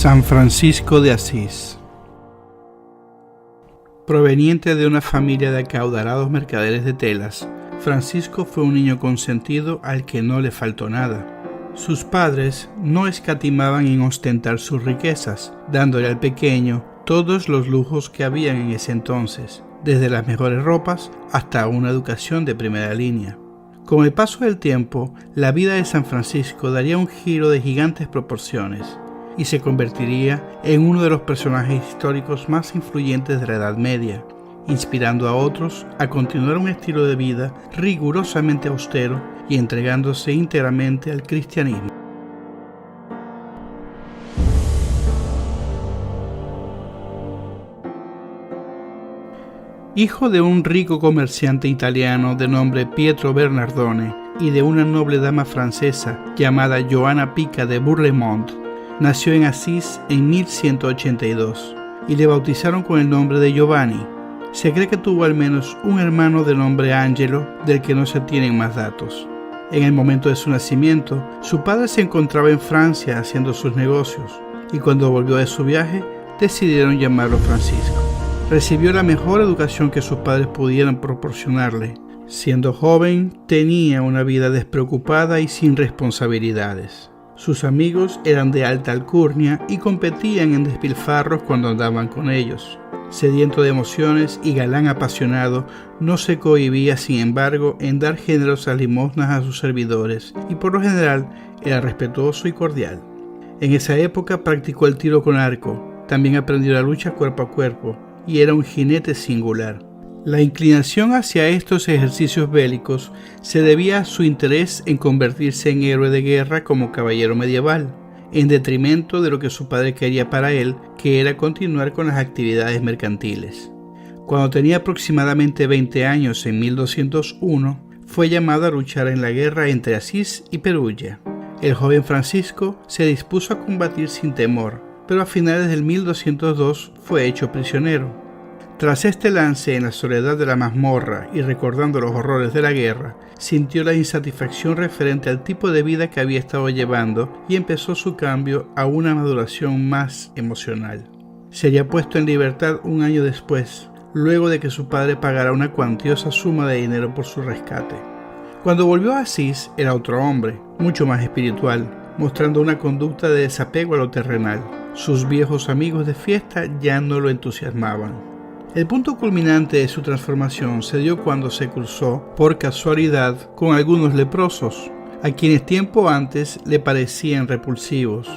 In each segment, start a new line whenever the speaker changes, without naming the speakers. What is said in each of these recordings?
San Francisco de Asís. Proveniente de una familia de acaudalados mercaderes de telas, Francisco fue un niño consentido al que no le faltó nada. Sus padres no escatimaban en ostentar sus riquezas, dándole al pequeño todos los lujos que habían en ese entonces, desde las mejores ropas hasta una educación de primera línea. Con el paso del tiempo, la vida de San Francisco daría un giro de gigantes proporciones y se convertiría en uno de los personajes históricos más influyentes de la Edad Media, inspirando a otros a continuar un estilo de vida rigurosamente austero y entregándose íntegramente al cristianismo. Hijo de un rico comerciante italiano de nombre Pietro Bernardone y de una noble dama francesa llamada Johanna Pica de Bourlemont, nació en Asís en 1182 y le bautizaron con el nombre de Giovanni. Se cree que tuvo al menos un hermano de nombre Angelo, del que no se tienen más datos. En el momento de su nacimiento, su padre se encontraba en Francia haciendo sus negocios y cuando volvió de su viaje, decidieron llamarlo Francisco. Recibió la mejor educación que sus padres pudieran proporcionarle. Siendo joven, tenía una vida despreocupada y sin responsabilidades. Sus amigos eran de alta alcurnia y competían en despilfarros cuando andaban con ellos. Sediento de emociones y galán apasionado, no se cohibía, sin embargo, en dar generosas limosnas a sus servidores y por lo general era respetuoso y cordial. En esa época practicó el tiro con arco, también aprendió la lucha cuerpo a cuerpo y era un jinete singular. La inclinación hacia estos ejercicios bélicos se debía a su interés en convertirse en héroe de guerra como caballero medieval, en detrimento de lo que su padre quería para él, que era continuar con las actividades mercantiles. Cuando tenía aproximadamente 20 años, en 1201, fue llamado a luchar en la guerra entre Asís y Perugia. El joven Francisco se dispuso a combatir sin temor, pero a finales del 1202 fue hecho prisionero. Tras este lance en la soledad de la mazmorra y recordando los horrores de la guerra, sintió la insatisfacción referente al tipo de vida que había estado llevando y empezó su cambio a una maduración más emocional. Sería puesto en libertad un año después, luego de que su padre pagara una cuantiosa suma de dinero por su rescate. Cuando volvió a Asís era otro hombre, mucho más espiritual, mostrando una conducta de desapego a lo terrenal. Sus viejos amigos de fiesta ya no lo entusiasmaban. El punto culminante de su transformación se dio cuando se cruzó, por casualidad, con algunos leprosos, a quienes tiempo antes le parecían repulsivos.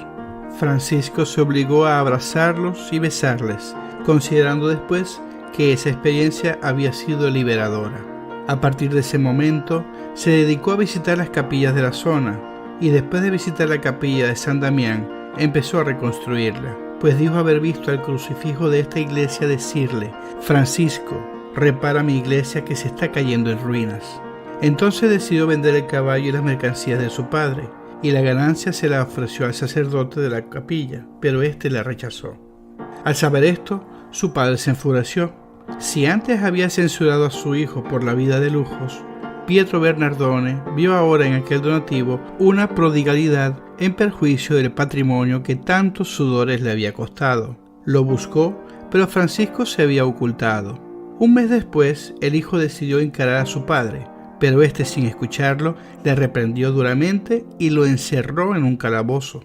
Francisco se obligó a abrazarlos y besarles, considerando después que esa experiencia había sido liberadora. A partir de ese momento, se dedicó a visitar las capillas de la zona, y después de visitar la capilla de San Damián, empezó a reconstruirla, pues dijo haber visto al crucifijo de esta iglesia decirle: Francisco, repara mi iglesia que se está cayendo en ruinas. Entonces decidió vender el caballo y las mercancías de su padre, y la ganancia se la ofreció al sacerdote de la capilla, pero éste la rechazó. Al saber esto, su padre se enfureció. Si antes había censurado a su hijo por la vida de lujos, Pietro Bernardone vio ahora en aquel donativo una prodigalidad en perjuicio del patrimonio que tantos sudores le había costado. Lo buscó, pero Francisco se había ocultado. Un mes después, el hijo decidió encarar a su padre, pero éste, sin escucharlo, le reprendió duramente y lo encerró en un calabozo.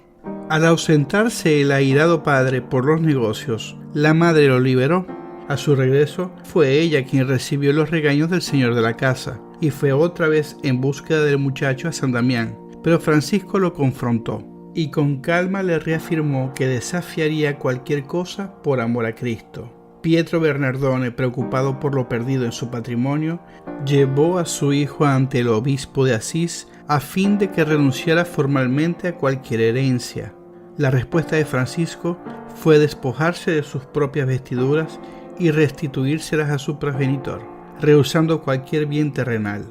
Al ausentarse el airado padre por los negocios, la madre lo liberó. A su regreso, fue ella quien recibió los regaños del señor de la casa y fue otra vez en búsqueda del muchacho a San Damián, pero Francisco lo confrontó y con calma le reafirmó que desafiaría cualquier cosa por amor a Cristo. Pietro Bernardone, preocupado por lo perdido en su patrimonio, llevó a su hijo ante el obispo de Asís a fin de que renunciara formalmente a cualquier herencia. La respuesta de Francisco fue despojarse de sus propias vestiduras y restituírselas a su progenitor, rehusando cualquier bien terrenal.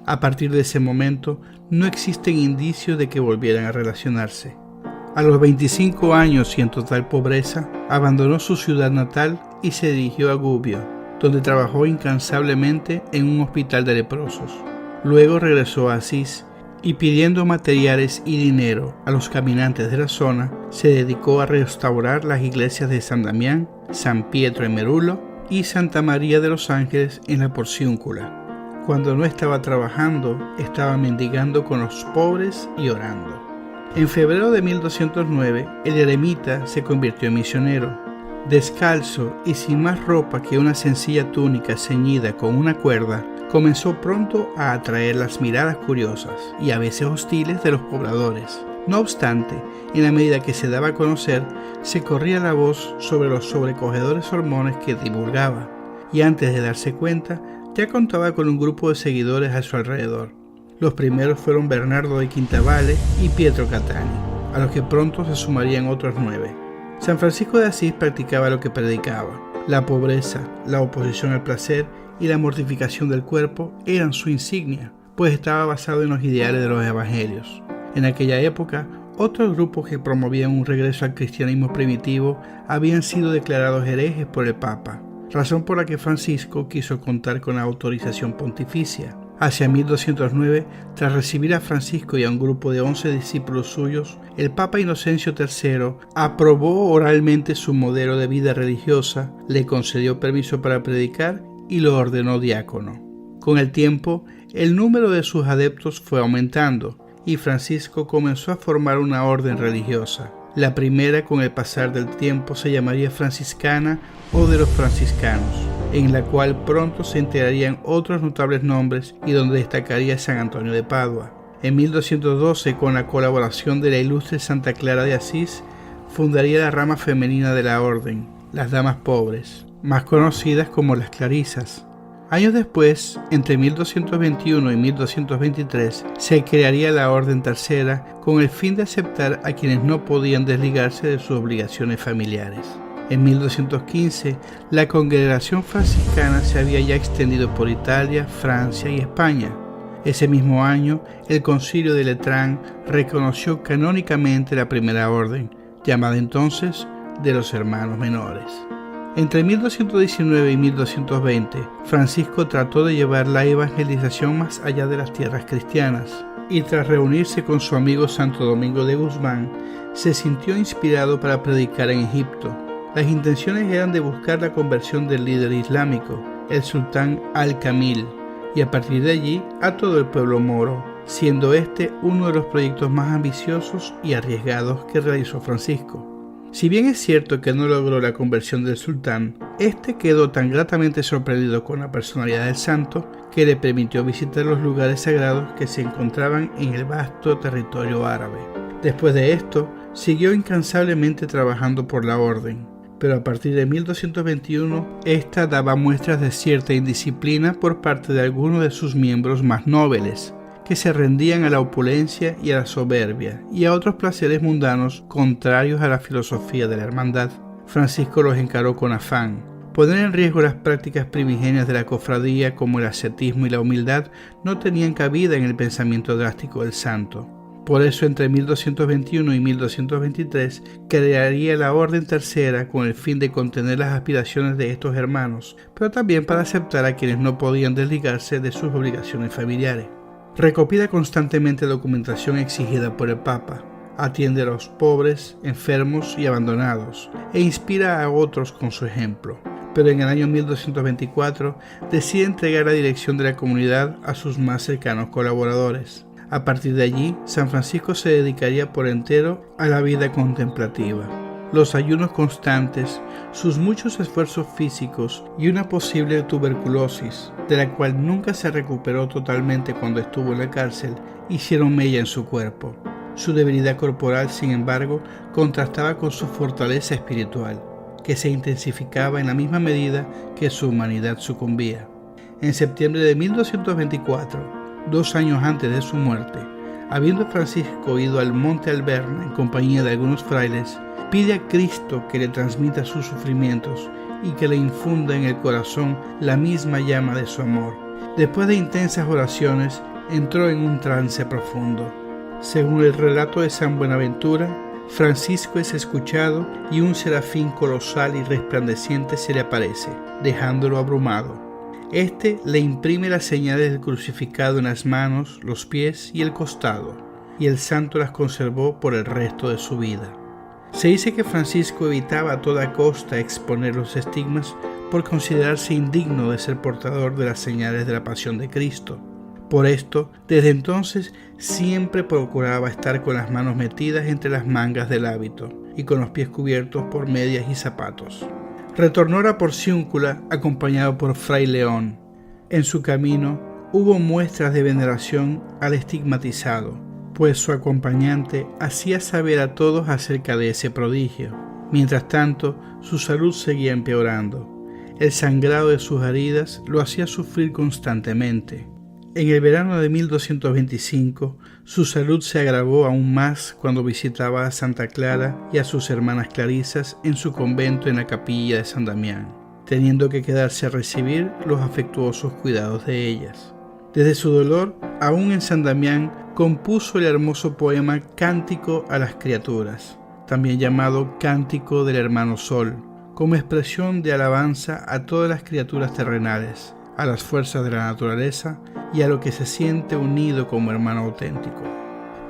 A partir de ese momento, no existen indicios de que volvieran a relacionarse. A los 25 años y en total pobreza, abandonó su ciudad natal y se dirigió a Gubbio, donde trabajó incansablemente en un hospital de leprosos. Luego regresó a Asís y pidiendo materiales y dinero a los caminantes de la zona, se dedicó a restaurar las iglesias de San Damián, San Pietro en Merulo y Santa María de los Ángeles en la Porciúncula. Cuando no estaba trabajando, estaba mendigando con los pobres y orando. En febrero de 1209, el eremita se convirtió en misionero. Descalzo y sin más ropa que una sencilla túnica ceñida con una cuerda, comenzó pronto a atraer las miradas curiosas y a veces hostiles de los pobladores. No obstante, en la medida que se daba a conocer, se corría la voz sobre los sobrecogedores sermones que divulgaba, y antes de darse cuenta, ya contaba con un grupo de seguidores a su alrededor. Los primeros fueron Bernardo de Quintavalle y Pietro Catani, a los que pronto se sumarían otros 9. San Francisco de Asís practicaba lo que predicaba. La pobreza, la oposición al placer y la mortificación del cuerpo eran su insignia, pues estaba basado en los ideales de los evangelios. En aquella época, otros grupos que promovían un regreso al cristianismo primitivo habían sido declarados herejes por el Papa, razón por la que Francisco quiso contar con la autorización pontificia. Hacia 1209, tras recibir a Francisco y a un grupo de 11 discípulos suyos, el Papa Inocencio III aprobó oralmente su modelo de vida religiosa, le concedió permiso para predicar y lo ordenó diácono. Con el tiempo, el número de sus adeptos fue aumentando y Francisco comenzó a formar una orden religiosa. La primera, con el pasar del tiempo, se llamaría franciscana o de los franciscanos, en la cual pronto se integrarían otros notables nombres y donde destacaría San Antonio de Padua. En 1212, con la colaboración de la ilustre Santa Clara de Asís, fundaría la rama femenina de la orden, las Damas Pobres, más conocidas como las Clarisas. Años después, entre 1221 y 1223, se crearía la Orden Tercera con el fin de aceptar a quienes no podían desligarse de sus obligaciones familiares. En 1215, la congregación franciscana se había ya extendido por Italia, Francia y España. Ese mismo año, el Concilio de Letrán reconoció canónicamente la primera orden, llamada entonces de los Hermanos Menores. Entre 1219 y 1220, Francisco trató de llevar la evangelización más allá de las tierras cristianas, y tras reunirse con su amigo Santo Domingo de Guzmán, se sintió inspirado para predicar en Egipto. Las intenciones eran de buscar la conversión del líder islámico, el sultán Al-Kamil, y a partir de allí a todo el pueblo moro, siendo este uno de los proyectos más ambiciosos y arriesgados que realizó Francisco. Si bien es cierto que no logró la conversión del sultán, este quedó tan gratamente sorprendido con la personalidad del santo que le permitió visitar los lugares sagrados que se encontraban en el vasto territorio árabe. Después de esto, siguió incansablemente trabajando por la orden, pero a partir de 1221, esta daba muestras de cierta indisciplina por parte de algunos de sus miembros más nobles, que se rendían a la opulencia y a la soberbia y a otros placeres mundanos contrarios a la filosofía de la hermandad. Francisco los encaró con afán. Poner en riesgo las prácticas primigenias de la cofradía como el ascetismo y la humildad no tenían cabida en el pensamiento drástico del santo. Por eso entre 1221 y 1223 crearía la Orden Tercera con el fin de contener las aspiraciones de estos hermanos, pero también para aceptar a quienes no podían desligarse de sus obligaciones familiares. Recopila constantemente documentación exigida por el Papa, atiende a los pobres, enfermos y abandonados, e inspira a otros con su ejemplo. Pero en el año 1224 decide entregar la dirección de la comunidad a sus más cercanos colaboradores. A partir de allí, San Francisco se dedicaría por entero a la vida contemplativa. Los ayunos constantes, sus muchos esfuerzos físicos y una posible tuberculosis, de la cual nunca se recuperó totalmente cuando estuvo en la cárcel, hicieron mella en su cuerpo. Su debilidad corporal, sin embargo, contrastaba con su fortaleza espiritual, que se intensificaba en la misma medida que su humanidad sucumbía. En septiembre de 1224, 2 años antes de su muerte, habiendo Francisco ido al Monte Alberna en compañía de algunos frailes, pide a Cristo que le transmita sus sufrimientos y que le infunda en el corazón la misma llama de su amor. Después de intensas oraciones, entró en un trance profundo. Según el relato de San Buenaventura, Francisco es escuchado y un serafín colosal y resplandeciente se le aparece, dejándolo abrumado. Este le imprime las señales del crucificado en las manos, los pies y el costado, y el santo las conservó por el resto de su vida. Se dice que Francisco evitaba a toda costa exponer los estigmas por considerarse indigno de ser portador de las señales de la pasión de Cristo. Por esto, desde entonces, siempre procuraba estar con las manos metidas entre las mangas del hábito y con los pies cubiertos por medias y zapatos. Retornó a la Porciúncula acompañado por Fray León. En su camino hubo muestras de veneración al estigmatizado, pues su acompañante hacía saber a todos acerca de ese prodigio. Mientras tanto, su salud seguía empeorando. El sangrado de sus heridas lo hacía sufrir constantemente. En el verano de 1225, su salud se agravó aún más cuando visitaba a Santa Clara y a sus hermanas clarisas en su convento en la capilla de San Damián, teniendo que quedarse a recibir los afectuosos cuidados de ellas. Desde su dolor, aún en San Damián, compuso el hermoso poema Cántico a las criaturas, también llamado Cántico del Hermano Sol, como expresión de alabanza a todas las criaturas terrenales, a las fuerzas de la naturaleza y a lo que se siente unido como hermano auténtico.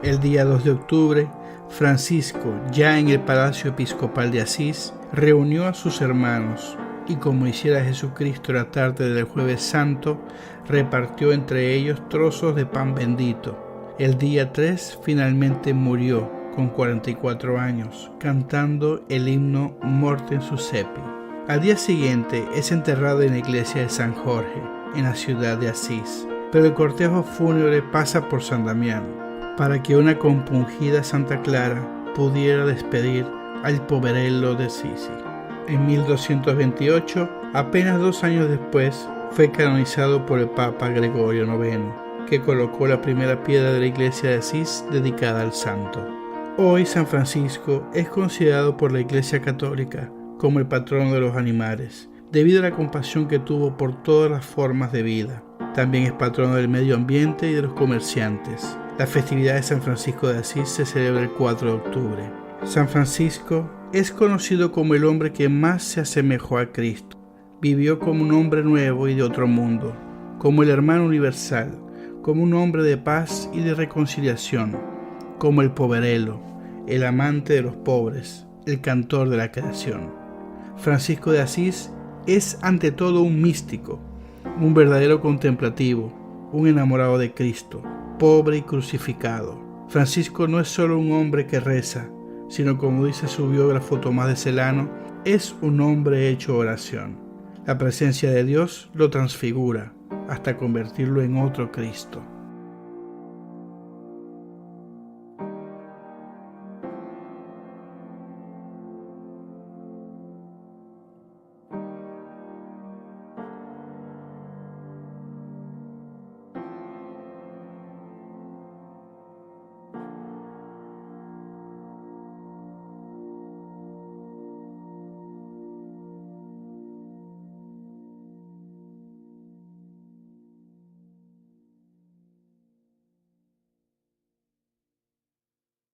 El día 2 de octubre, Francisco, ya en el Palacio Episcopal de Asís, reunió a sus hermanos y, como hiciera Jesucristo la tarde del Jueves Santo, repartió entre ellos trozos de pan bendito. El día 3 finalmente murió con 44 años, cantando el himno Mortem Suscepi. Al día siguiente es enterrado en la iglesia de San Jorge, en la ciudad de Asís, pero el cortejo fúnebre pasa por San Damián, para que una compungida Santa Clara pudiera despedir al poverello de Assisi. En 1228, apenas 2 años después, fue canonizado por el Papa Gregorio IX, que colocó la primera piedra de la iglesia de Asís dedicada al santo. Hoy San Francisco es considerado por la Iglesia Católica como el patrono de los animales, debido a la compasión que tuvo por todas las formas de vida. También es patrono del medio ambiente y de los comerciantes. La festividad de San Francisco de Asís se celebra el 4 de octubre. San Francisco es conocido como el hombre que más se asemejó a Cristo. Vivió como un hombre nuevo y de otro mundo, como el hermano universal, como un hombre de paz y de reconciliación, como el poverello, el amante de los pobres, el cantor de la creación. Francisco de Asís es ante todo un místico, un verdadero contemplativo, un enamorado de Cristo, pobre y crucificado. Francisco no es solo un hombre que reza, sino, como dice su biógrafo Tomás de Celano, es un hombre hecho oración. La presencia de Dios lo transfigura hasta convertirlo en otro Cristo.